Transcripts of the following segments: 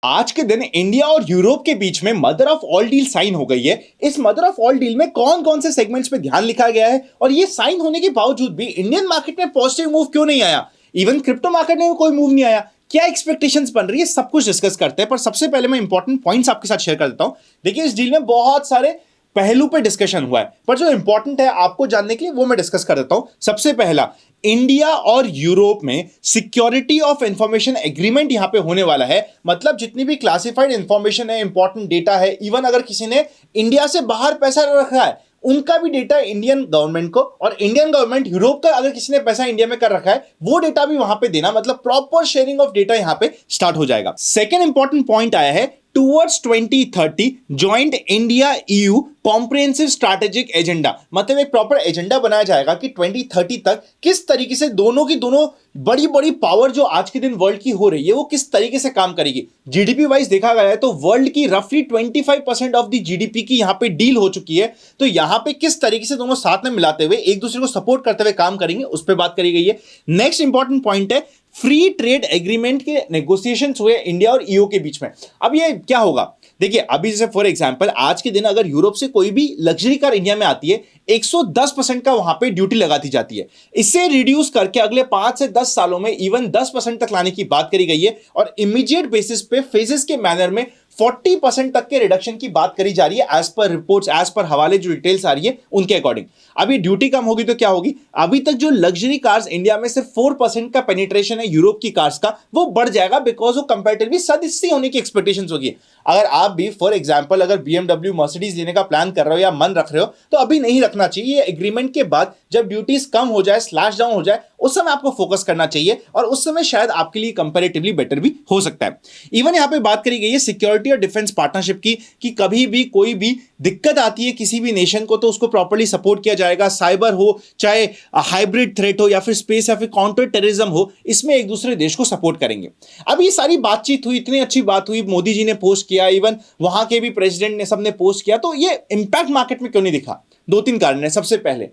आज के दिन इंडिया और यूरोप के बीच में mother of all deal sign हो गई है। इस मदर ऑफ ऑल डील में कौन कौन से सेगमेंट्स पे ध्यान लिखा गया है और ये साइन होने के बावजूद भी इंडियन मार्केट में पॉजिटिव मूव क्यों नहीं आया, इवन क्रिप्टो मार्केट में भी कोई मूव नहीं आया, क्या एक्सपेक्टेशंस बन रही है, सब कुछ डिस्कस करते हैं। पर सबसे पहले मैं इंपॉर्टेंट पॉइंट्स आपके साथ शेयर कर देता हूं। देखिए, इस डील में बहुत सारे पहलू पे डिस्कशन हुआ है, पर जो इंपॉर्टेंट है आपको जानने के लिए वो मैं डिस्कस कर देता हूं। सबसे पहला, इंडिया और यूरोप में सिक्योरिटी ऑफ इंफॉर्मेशन एग्रीमेंट यहां पे होने वाला है। मतलब जितनी भी क्लासिफाइड इंफॉर्मेशन है, इंपॉर्टेंट डेटा है, इवन अगर किसी ने इंडिया से बाहर पैसा रखा है उनका भी डेटा इंडियन गवर्नमेंट को, और इंडियन गवर्नमेंट यूरोप का अगर किसी ने पैसा इंडिया में कर रखा है वो डेटा भी वहां पे देना, मतलब प्रॉपर शेयरिंग ऑफ डेटा यहां पे स्टार्ट हो जाएगा। सेकेंड इंपॉर्टेंट पॉइंट आया है towards 2030 joint India EU comprehensive strategic agenda. मतलब एक प्रॉपर एजेंडा बनाया जाएगा कि 2030 तक किस तरीके से दोनों की दोनों बड़ी बड़ी पावर जो आज के दिन वर्ल्ड की हो रही है वो किस तरीके से काम करेगी। जीडीपी वाइज देखा गया है तो वर्ल्ड की रफली 25% ऑफ द जीडीपी की यहां पे डील हो चुकी है। तो यहां पे किस तरीके से दोनों साथ में मिलाते हुए एक दूसरे को सपोर्ट करते हुए काम करेंगे उस पर बात करी गई है। नेक्स्ट इंपॉर्टेंट पॉइंट है फ्री ट्रेड एग्रीमेंट के नेगोशिएशंस हुए इंडिया और ईयू के बीच में। अब ये क्या होगा, देखिए अभी जैसे फॉर एग्जांपल आज के दिन अगर यूरोप से कोई भी लग्जरी कार इंडिया में आती है 110% का वहां पे ड्यूटी लगाती जाती है। इसे रिड्यूस करके अगले 5 से 10 सालों में इवन 10% तक लाने की बात करी गई है और इमीडिएट बेसिस पे फेजेस के मैनर में 40% तक के रिडक्शन की बात करी जा रही है as per reports, as per हवाले जो डिटेल्स आ रही है उनके अकॉर्डिंग। अभी ड्यूटी कम होगी तो क्या होगी, अभी तक जो लग्जरी कार्स इंडिया में सिर्फ 4% का पेनिट्रेशन है यूरोप की कार्स का, वो बढ़ जाएगा बिकॉज वो कंपैरेटिवली सस्ती होने की एक्सपेक्टेशंस होगी। अगर आप भी फॉर एग्जांपल अगर BMW मर्सिडीज लेने का प्लान कर रहे हो या मन रख रहे हो तो अभी नहीं रखना चाहिए। ये एग्रीमेंट के बाद जब ड्यूटीज कम हो जाए, स्लैश डाउन हो जाए, उस समय आपको फोकस करना चाहिए और उस समय शायद आपके लिए कंपैरेटिवली बेटर भी हो सकता है। इवन यहां पे बात करी गई है सिक्योरिटी और डिफेंस पार्टनरशिप की कि कभी भी कोई भी दिक्कत आती है किसी भी नेशन को तो उसको प्रॉपर्ली सपोर्ट किया जाएगा। साइबर हो, चाहे हाइब्रिड थ्रेट हो या फिर स्पेस या फिर काउंटर टेररिज्म हो, इसमें एक दूसरे देश को सपोर्ट करेंगे। अब ये सारी बातचीत हुई, इतनी अच्छी बात हुई, मोदी जी ने पोस्ट किया, इवन वहां के भी प्रेसिडेंट ने सबने पोस्ट किया, तो ये इंपैक्ट मार्केट में क्यों नहीं दिखा? 2-3 कारण है। सबसे पहले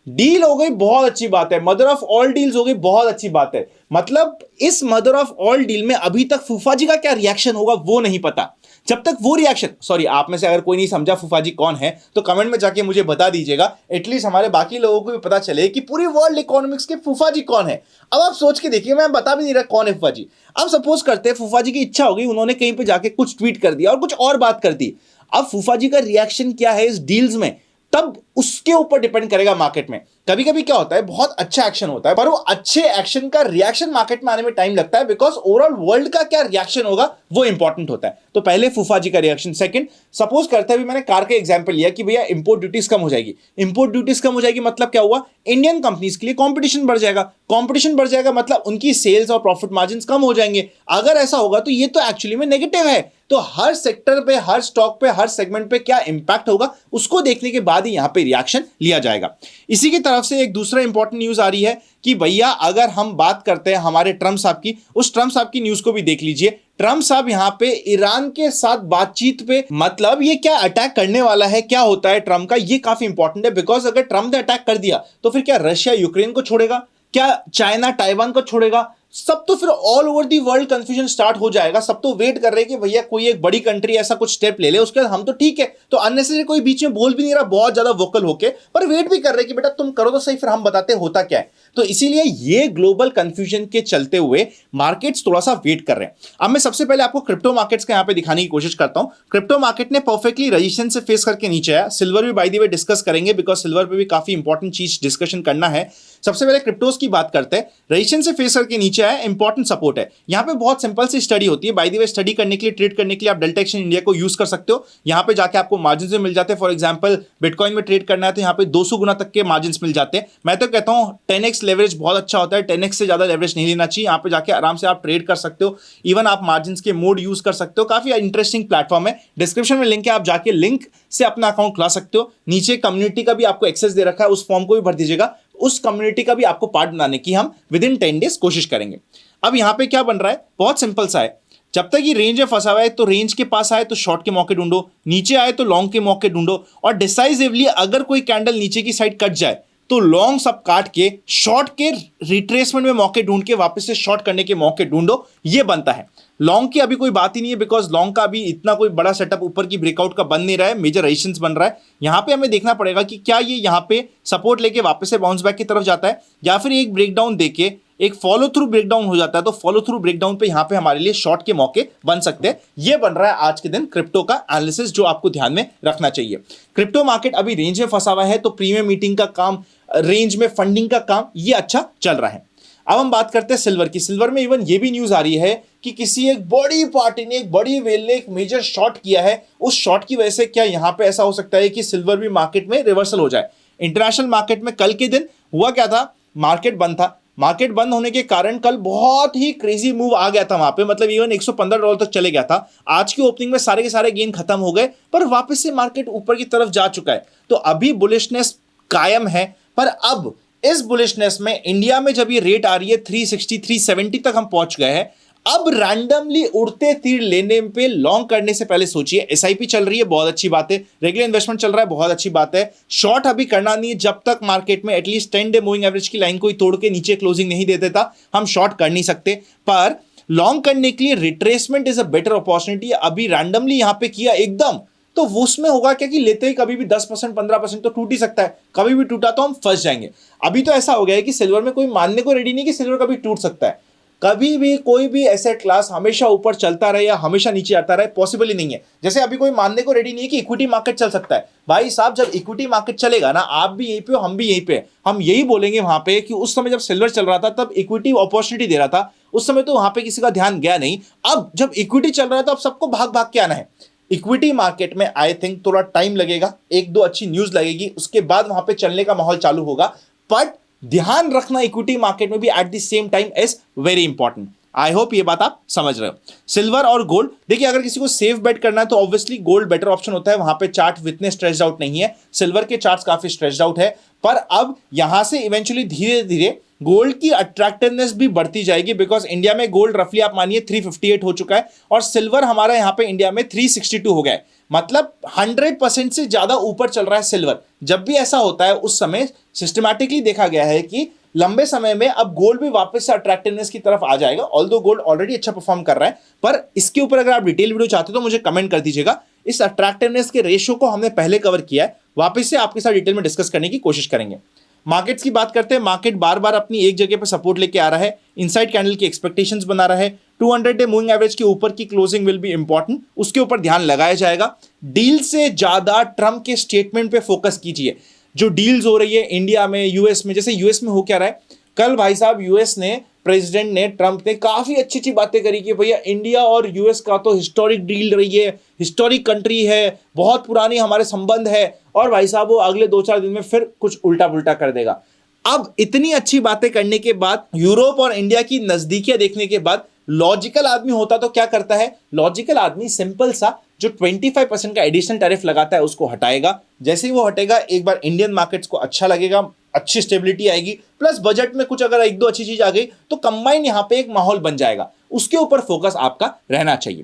डील हो गई, बहुत अच्छी बात है, मदर ऑफ ऑल डील्स हो गई, बहुत अच्छी बात है। मतलब इस मदर ऑफ ऑल डील में अभी तक फूफा जी का क्या रिएक्शन होगा वो नहीं पता। जब तक वो रिएक्शन, सॉरी आप में से अगर कोई नहीं समझा फूफा जी कौन है तो कमेंट में जाके मुझे बता दीजिएगा, एटलीस्ट हमारे बाकी लोगों को भी पता चले कि पूरी वर्ल्ड इकोनॉमिक्स के फूफा जी कौन है। अब आप सोच के देखिए, मैं बता भी नहीं रहा कौन है फूफा जी। अब सपोज करते हैं फूफा जी की इच्छा होगी, उन्होंने कहीं पे जाके कुछ ट्वीट कर दिया और कुछ और बात कर दी। अब फूफा जी का रिएक्शन क्या है इस डील्स में, तब उसके ऊपर डिपेंड करेगा मार्केट में। कभी कभी क्या होता है, बहुत अच्छा एक्शन होता है पर वो अच्छे एक्शन का रिएक्शन मार्केट में आने में टाइम लगता है बिकॉज ओवरऑल वर्ल्ड का क्या रिएक्शन होगा वो इंपॉर्टेंट होता है। तो पहले फूफा जी का रिएक्शन। सेकंड, सपोज करते हैं मैंने कार का एग्जांपल लिया कि भैया इंपोर्ट ड्यूटीज कम हो जाएगी। इंपोर्ट ड्यूटीज कम हो जाएगी मतलब क्या हुआ, इंडियन कंपनीज के लिए कंपटीशन बढ़ जाएगा। कंपटीशन बढ़ जाएगा मतलब उनकी सेल्स और प्रॉफिट मार्जिन कम हो जाएंगे। अगर ऐसा होगा तो ये तो एक्चुअली में नेगेटिव है। तो हर सेक्टर पे, हर स्टॉक पे, हर सेगमेंट पे क्या इंपैक्ट होगा उसको देखने के बाद ही यहां पे रिएक्शन लिया जाएगा। इसी की तरफ से एक दूसरा इंपॉर्टेंट न्यूज आ रही है कि भैया अगर हम बात करते हैं हमारे ट्रम्प साहब की, उस ट्रम्प साहब की न्यूज को भी देख लीजिए। ट्रम्प साहब यहां पे ईरान के साथ बातचीत पे, मतलब ये क्या अटैक करने वाला है, क्या होता है ट्रम्प का, ये काफी इंपॉर्टेंट है। बिकॉज अगर ट्रम्प ने अटैक कर दिया तो फिर क्या रशिया यूक्रेन को छोड़ेगा, क्या चाइना ताइवान को छोड़ेगा? सब तो फिर all over the world confusion start हो जाएगा। सब तो वेट कर रहे हैं कि भैया कोई एक बड़ी कंट्री ऐसा कुछ स्टेप ले ले, उसके बाद हम तो ठीक है। तो अननेसेसरी कोई बीच में बोल भी नहीं रहा बहुत ज्यादा वोकल होके, पर वेट भी कर रहे हैं कि बेटा तुम करो तो सही, फिर हम बताते होता क्या है। तो इसीलिए ये ग्लोबल कंफ्यूजन के चलते हुए मार्केट्स थोड़ा सा वेट कर रहे हैं। अब मैं सबसे पहले आपको क्रिप्टो मार्केट्स का यहां पे दिखाने की कोशिश करता हूं। क्रिप्टो मार्केट ने परफेक्टली रेजिस्टेंस से फेस करके नीचे आया। सिल्वर भी बाय द वे डिस्कस करेंगे बिकॉज सिल्वर पे भी काफी इंपॉर्टेंट चीज डिस्कशन करना है। सबसे पहले क्रिप्टोस की बात करते हैं। रेजिस्टेंस से फेस करके नीचे आया, इंपॉर्टेंट सपोर्ट है। यहां पे बहुत सिंपल सी स्टडी होती है। बाय द वे स्टडी करने के लिए, ट्रेड करने के लिए आप डेल्टा एक्सचेंज इंडिया को यूज कर सकते हो। यहां पे जाके आपको मार्जिन मिल जाते हैं। फॉर एग्जांपल बिटकॉइन में ट्रेड करना है तो यहां पे 200 गुना तक के मार्जिन मिल जाते हैं। मैं तो कहता हूं 10x लेवरेज बहुत अच्छा होता है, 10x से ज्यादा लेवरेज नहीं लेना चाहिए। यहां पे जाके आराम से आप ट्रेड कर सकते हो, इवन आप मार्जिन के मोड यूज कर सकते हो। काफी इंटरेस्टिंग प्लेटफॉर्म है, डिस्क्रिप्शन में लिंक है, आप जाके लिंक से अपना अकाउंट खुला सकते हो। नीचे कम्युनिटी का भी आपको एक्सेस दे रखा है, उस फॉर्म को भी भर दीजिएगा। उस कम्युनिटी का भी आपको पार्ट बनाने की हम विद इन 10 डेज कोशिश करेंगे। अब यहां पे क्या बन रहा है, बहुत सिंपल सा है। जब तक ये रेंज में फंसा हुआ है तो रेंज के पास आए तो शॉर्ट के मौके ढूंढो, नीचे आए तो लॉन्ग के मौके ढूंढो, और डिसाइसिवली अगर कोई कैंडल नीचे की साइड कट जाए तो लॉन्ग सब काट के शॉर्ट के रिट्रेसमेंट में मौके ढूंढ के वापस से शॉर्ट करने के मौके ढूंढो, ये बनता है। लॉन्ग की अभी कोई बात ही नहीं है, बिकॉज लॉन्ग का अभी इतना कोई बड़ा सेटअप ऊपर की ब्रेकआउट का बन नहीं रहा है, मेजर रेजिस्टेंस बन रहा है। यहां पे हमें देखना पड़ेगा कि क्या ये यहां पे सपोर्ट लेके वापस से बाउंस बैक की तरफ जाता है या फिर एक ब्रेकडाउन देके एक फॉलो थ्रू ब्रेकडाउन हो जाता है। तो फॉलो थ्रू ब्रेकडाउन पे यहां पे हमारे लिए शॉर्ट के मौके बन सकते हैं। ये बन रहा है आज के दिन क्रिप्टो का एनालिसिस, जो आपको ध्यान में रखना चाहिए। क्रिप्टो मार्केट अभी रेंज में फंसा हुआ है, तो प्रीमियम मीटिंग का काम, रेंज में फंडिंग का काम, ये अच्छा चल रहा है। अब हम बात करते हैं सिल्वर की। सिल्वर में इवन ये भी न्यूज आ रही है कि किसी एक बड़ी पार्टी ने, एक बड़ी वेल ने एक मेजर शॉर्ट किया है। उस शॉर्ट की वजह से क्या यहां पे ऐसा हो सकता है कि सिल्वर भी मार्केट में रिवर्सल हो जाए। इंटरनेशनल मार्केट में कल के दिन हुआ क्या था, मार्केट बंद था। मार्केट बंद होने के कारण कल बहुत ही क्रेजी मूव आ गया था वहां पे, मतलब इवन $115 तक चले गया था। आज की ओपनिंग में सारे के सारे गेन खत्म हो गए, पर वापस से मार्केट ऊपर की तरफ जा चुका है। तो अभी बुलिशनेस कायम है, पर अब इस बुलिशनेस में इंडिया में जब ये रेट आ रही है 360 370 तक हम पहुंच गए हैं। अब रैंडमली उड़ते तीर लेने पे लॉन्ग करने से पहले सोचिए। एसआईपी चल रही है, बहुत अच्छी बात है। रेगुलर इन्वेस्टमेंट चल रहा है, बहुत अच्छी बात है। शॉर्ट अभी करना नहीं है जब तक मार्केट में एटलीस्ट 10 डे मूविंग एवरेज की लाइन कोई तोड़ के नीचे क्लोजिंग नहीं दे देता, हम शॉर्ट कर नहीं सकते। पर लॉन्ग करने के लिए retracement is a better opportunity. अभी रैंडमली यहां पे किया एकदम, तो उसमें होगा क्या कि लेते ही कभी भी 10% 15% तो टूट ही सकता है। कभी भी टूटा तो हम फंस जाएंगे। अभी तो ऐसा हो गया है कि सिल्वर में कोई मानने को रेडी नहीं कि सिल्वर कभी टूट सकता है। कभी भी कोई भी एसेट क्लास हमेशा ऊपर चलता रहे या हमेशा नीचे आता रहे, पॉसिबल ही नहीं है। जैसे अभी कोई मानने को रेडी नहीं है कि इक्विटी मार्केट चल सकता है। भाई साहब, जब इक्विटी मार्केट चलेगा ना, आप भी यहीं पे हो, हम भी यहीं पे, हम यही बोलेंगे वहां पे कि उस समय जब सिल्वर चल रहा था तब इक्विटी अपॉर्चुनिटी दे रहा था, उस समय तो वहां पे किसी का ध्यान गया नहीं। अब जब इक्विटी चल रहा है तो अब सबको भाग भाग के आना है। इक्विटी मार्केट में आई थिंक थोड़ा टाइम लगेगा, एक दो अच्छी न्यूज लगेगी, उसके बाद वहां पे चलने का माहौल चालू होगा। बट ध्यान रखना इक्विटी मार्केट में भी at the same time is very important. I hope ये बात आप समझ रहे हो। सिल्वर और गोल्ड, देखिए अगर किसी को सेफ बेट करना है तो ऑब्वियसली गोल्ड बेटर ऑप्शन होता है। वहां पे चार्ट इतने स्ट्रेच्ड आउट नहीं है, सिल्वर के चार्ट्स काफी स्ट्रेच्ड आउट है। पर अब यहां से इवेंचुअली धीरे धीरे गोल्ड की अट्रैक्टिवनेस भी बढ़ती जाएगी, बिकॉज इंडिया में गोल्ड रफली आप मानिए 358 हो चुका है और सिल्वर हमारा यहां पे इंडिया में 362 हो गया है। मतलब 100% से ज्यादा ऊपर चल रहा है सिल्वर। जब भी ऐसा होता है उस समय सिस्टमैटिकली देखा गया है कि लंबे समय में अब गोल्ड भी वापस से अट्रैक्टिवनेस की तरफ आ जाएगा। ऑल्दो गोल्ड ऑलरेडी अच्छा परफॉर्म कर रहा है, पर इसके ऊपर अगर आप डिटेल वीडियो चाहते हो तो मुझे कमेंट कर दीजिएगा। इस अट्रैक्टिवनेस के रेशियो को हमने पहले कवर किया है, वापस से आपके साथ डिटेल में डिस्कस करने की कोशिश करेंगे। मार्केट्स की बात करते हैं। मार्केट बार बार अपनी एक जगह पर सपोर्ट लेके आ रहा है, इनसाइड कैंडल की एक्सपेक्टेशंस बना रहा है। 200 डे मूविंग एवरेज के ऊपर की क्लोजिंग विल बी इंपॉर्टेंट, उसके ऊपर ध्यान लगाया जाएगा। डील से ज्यादा ट्रम्प के स्टेटमेंट पे फोकस कीजिए। जो डील्स हो रही है इंडिया में, यूएस में, जैसे यूएस में हो क्या रहा है, कल भाई साहब यूएस ने, प्रेसिडेंट ने, ट्रम्प ने काफी अच्छी अच्छी बातें करी कि भैया इंडिया और यूएस का तो हिस्टोरिक डील रही है, हिस्टोरिक कंट्री है, बहुत पुरानी हमारे संबंध है। और भाई साहब वो अगले 2-4 दिन में फिर कुछ उल्टा पुल्टा कर देगा। अब इतनी अच्छी बातें करने के बाद, यूरोप और इंडिया की नजदीकियां देखने के बाद, लॉजिकल आदमी होता तो क्या करता है? लॉजिकल आदमी सिंपल सा जो 25% का एडिशनल टैरिफ लगाता है उसको हटाएगा। जैसे ही वो हटेगा, एक बार इंडियन मार्केट्स को अच्छा लगेगा, अच्छी स्टेबिलिटी आएगी, प्लस बजट में कुछ अगर एक दो अच्छी चीज आ गई तो कंबाइन यहां पे एक माहौल बन जाएगा। उसके ऊपर फोकस आपका रहना चाहिए।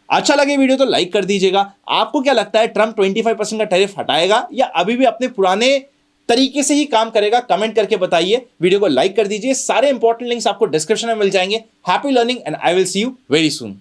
अच्छा लगे वीडियो तो लाइक कर दीजिएगा। आपको क्या लगता है, ट्रम्प 25% का टैरिफ हटाएगा या अभी भी अपने पुराने तरीके से ही काम करेगा? कमेंट करके बताइए। वीडियो को लाइक कर दीजिए। सारे इंपॉर्टेंट लिंक्स आपको डिस्क्रिप्शन में मिल जाएंगे। Happy learning and I will see you very soon.